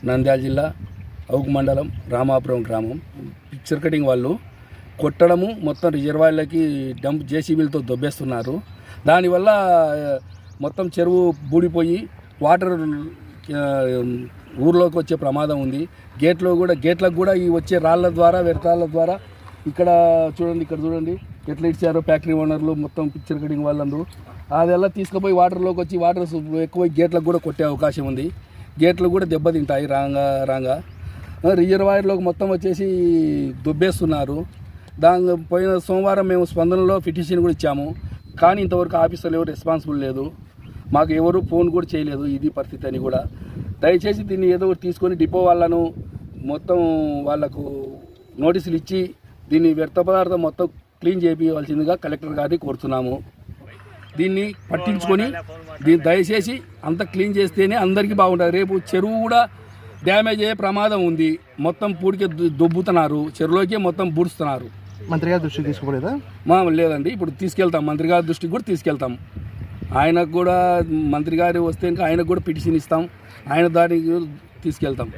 నంద్యాల జిల్లా అవుకు మండలం రామాపురం గ్రామం పిక్చర్ కటింగ్ వాళ్ళు కొట్టడము మొత్తం రిజర్వాయర్లకి డంప్ జేసీబీలతో దొబ్బేస్తున్నారు. దానివల్ల మొత్తం చెరువు బూడిపోయి వాటర్ ఊర్లోకి వచ్చే ప్రమాదం ఉంది. గేట్లకు కూడా ఈ వచ్చే రాళ్ళ ద్వారా వ్యర్థాల ద్వారా ఇక్కడ చూడండి ఎట్లా ఇచ్చారో ఫ్యాక్టరీ ఓనర్లు మొత్తం పిక్చర్ కటింగ్ వాళ్ళందరూ అదెలా తీసుకుపోయి వాటర్లోకి వచ్చి వాటర్ ఎక్కువ గేట్లకు కూడా కొట్టే అవకాశం ఉంది. గేట్లు కూడా దెబ్బతింటాయి రాగా రిజర్వాయర్లోకి మొత్తం వచ్చేసి దొబ్బేస్తున్నారు. పోయిన సోమవారం మేము స్పందనలో పిటిషన్ కూడా ఇచ్చాము. కానీ ఇంతవరకు ఆఫీసర్లు ఎవరు రెస్పాన్సిబుల్ లేదు, మాకు ఎవరు ఫోన్ కూడా చేయలేదు. ఇది పరిస్థితి అని కూడా దయచేసి దీన్ని ఏదో ఒకటి తీసుకొని డిపో వాళ్ళను మొత్తం వాళ్లకు నోటీసులు ఇచ్చి దీన్ని వ్యర్థ పదార్థం మొత్తం క్లీన్ చేయించవలసిందిగా కలెక్టర్ గారిని కోరుతున్నాము. దీన్ని పట్టించుకొని దయచేసి అంత క్లీన్ చేస్తేనే అందరికీ బాగుంటుంది. రేపు చెరువు కూడా డ్యామేజ్ అయ్యే ప్రమాదం ఉంది. మొత్తం పూడికి దొబ్బుతున్నారు, చెరువులోకి మొత్తం బూడుస్తున్నారు. మంత్రి గారి దృష్టికి తీసుకోలేదా? లేదండి, ఇప్పుడు తీసుకెళ్తాం, మంత్రి గారి దృష్టికి కూడా తీసుకెళ్తాం. ఆయనకు కూడా మంత్రి గారు వస్తే ఇంకా ఆయనకు కూడా పిటిషన్ ఇస్తాం, ఆయన దానికి తీసుకెళ్తాం.